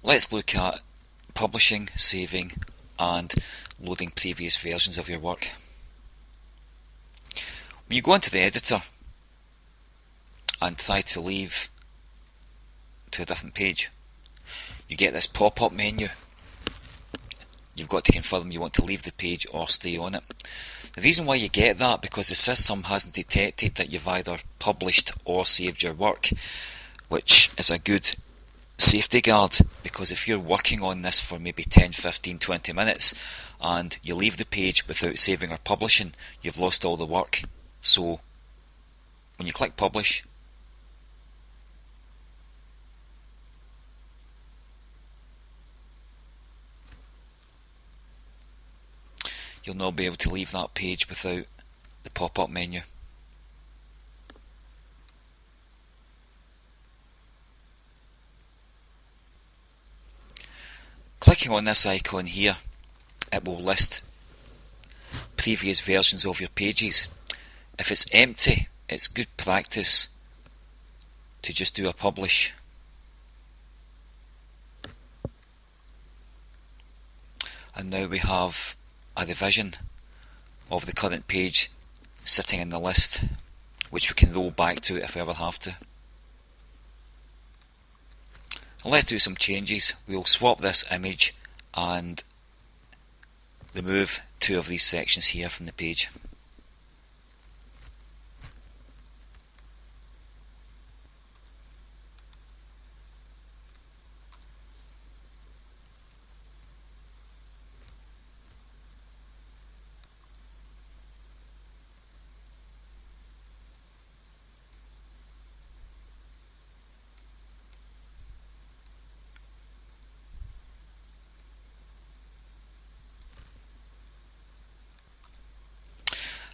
Let's look at publishing, saving and loading previous versions of your work. When you go into the editor and try to leave to a different page, you get this pop-up menu. You've got to confirm you want to leave the page or stay on it. The reason why you get that because the system hasn't detected that you've either published or saved your work, which is a good safety guard, because if you're working on this for maybe 10, 15, 20 minutes and you leave the page without saving or publishing, you've lost all the work. So when you click publish, you'll not be able to leave that page without the pop-up menu. Clicking on this icon here, it will list previous versions of your pages. If it's empty, it's good practice to just do a publish. And now we have a revision of the current page sitting in the list, which we can roll back to if we ever have to. And let's do some changes. We'll swap this image and remove two of these sections here from the page.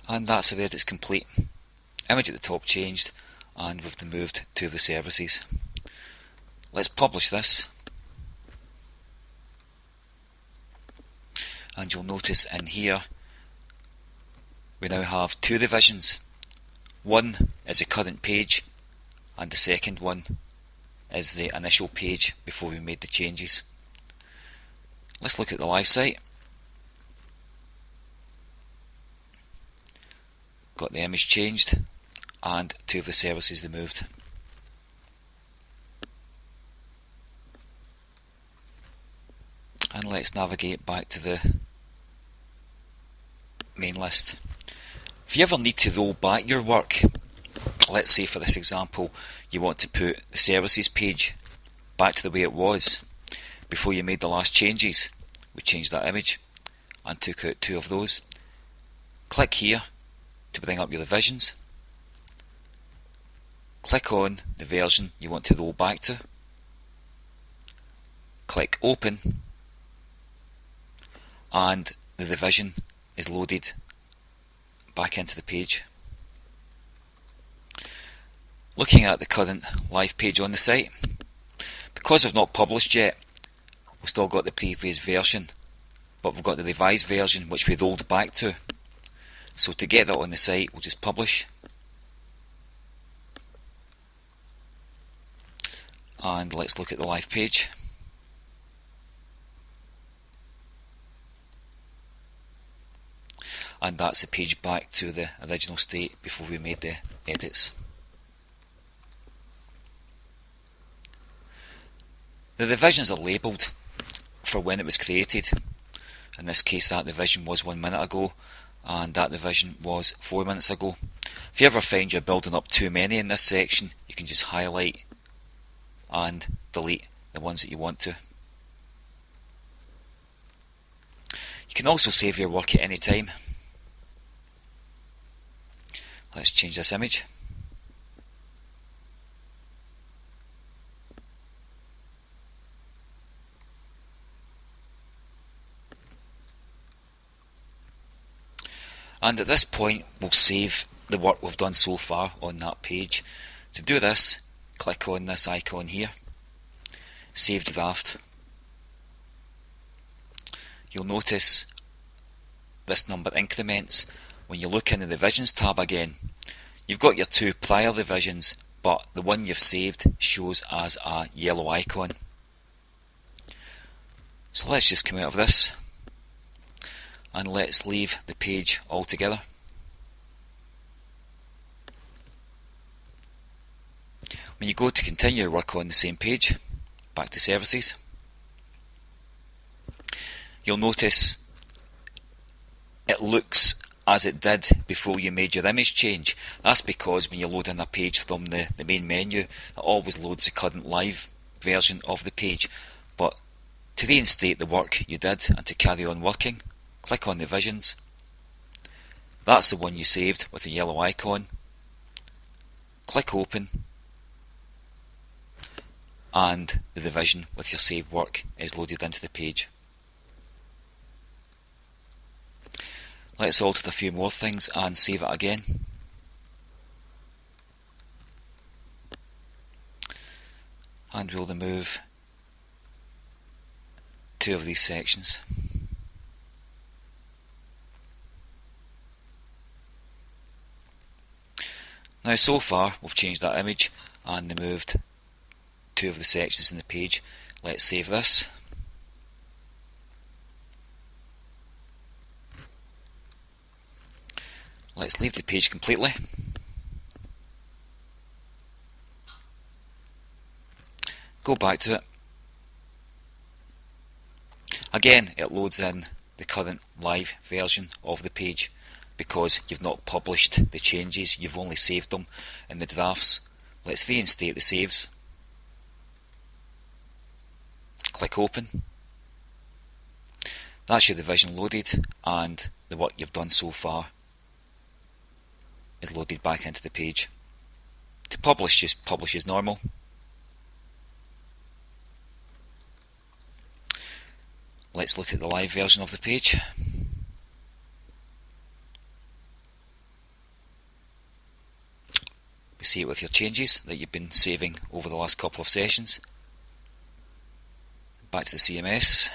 And that's the way it's complete. Image at the top changed and we've removed two of the services. Let's publish this. And you'll notice in here we now have two revisions. One is the current page and the second one is the initial page before we made the changes. Let's look at the live site. Got the image changed and two of the services removed. And let's navigate back to the main list. If you ever need to roll back your work, let's say for this example you want to put the services page back to the way it was before you made the last changes, we changed that image and took out two of those. Click here to bring up your revisions. Click on the version you want to roll back to. Click open and the revision is loaded back into the page. Looking at the current live page on the site, because I've not published yet, we've still got the previous version, but we've got the revised version which we rolled back to. So to get that on the site, we'll just publish. And let's look at the live page. And that's the page back to the original state before we made the edits. The revisions are labelled for when it was created. In this case that revision was 1 minute ago and that revision was 4 minutes ago. If you ever find you're building up too many in this section, you can just highlight and delete the ones that you want to. You can also save your work at any time. Let's change this image. And at this point we'll save the work we've done so far on that page. To do this, click on this icon here, Save Draft. You'll notice this number increments when you look in the Revisions tab again. You've got your two prior revisions, but the one you've saved shows as a yellow icon. So let's just come out of this and let's leave the page altogether. When you go to continue your work on the same page, back to services, you'll notice it looks as it did before you made your image change. That's because when you load in a page from the main menu, it always loads the current live version of the page. But to reinstate the work you did and to carry on working, click on the visions. That's the one you saved with the yellow icon. Click open, and the revision with your saved work is loaded into the page. Let's alter a few more things and save it again. And we'll remove 2 of these sections. Now so far we've changed that image and removed 2 of the sections in the page. Let's save this. Let's leave the page completely. Go back to it. Again, it loads in the current live version of the page because you've not published the changes, you've only saved them in the drafts. Let's reinstate the saves. Click open. That's your revision loaded, and the work you've done so far is loaded back into the page. To publish, just publish as normal. Let's look at the live version of the page. We see it with your changes that you've been saving over the last couple of sessions. Back to the CMS,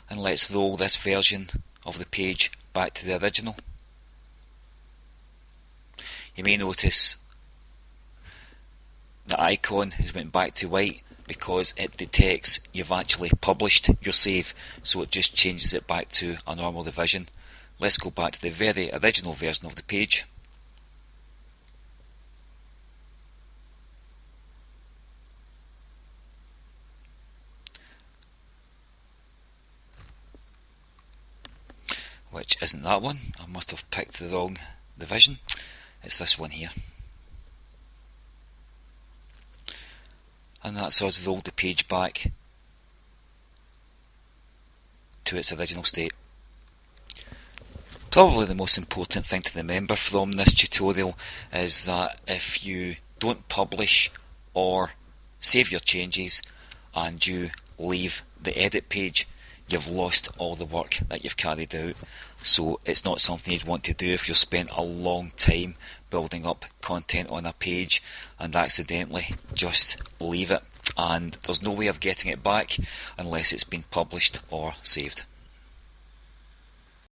and let's roll this version of the page back to the original. You may notice the icon has went back to white because it detects you've actually published your save, so it just changes it back to a normal revision. Let's go back to the very original version of the page. Which isn't that one. I must have picked the wrong revision. It's this one here. And that's us rolled the page back to its original state. Probably the most important thing to remember from this tutorial is that if you don't publish or save your changes and you leave the edit page, you've lost all the work that you've carried out. So it's not something you'd want to do if you've spent a long time building up content on a page and accidentally just leave it, and there's no way of getting it back unless it's been published or saved.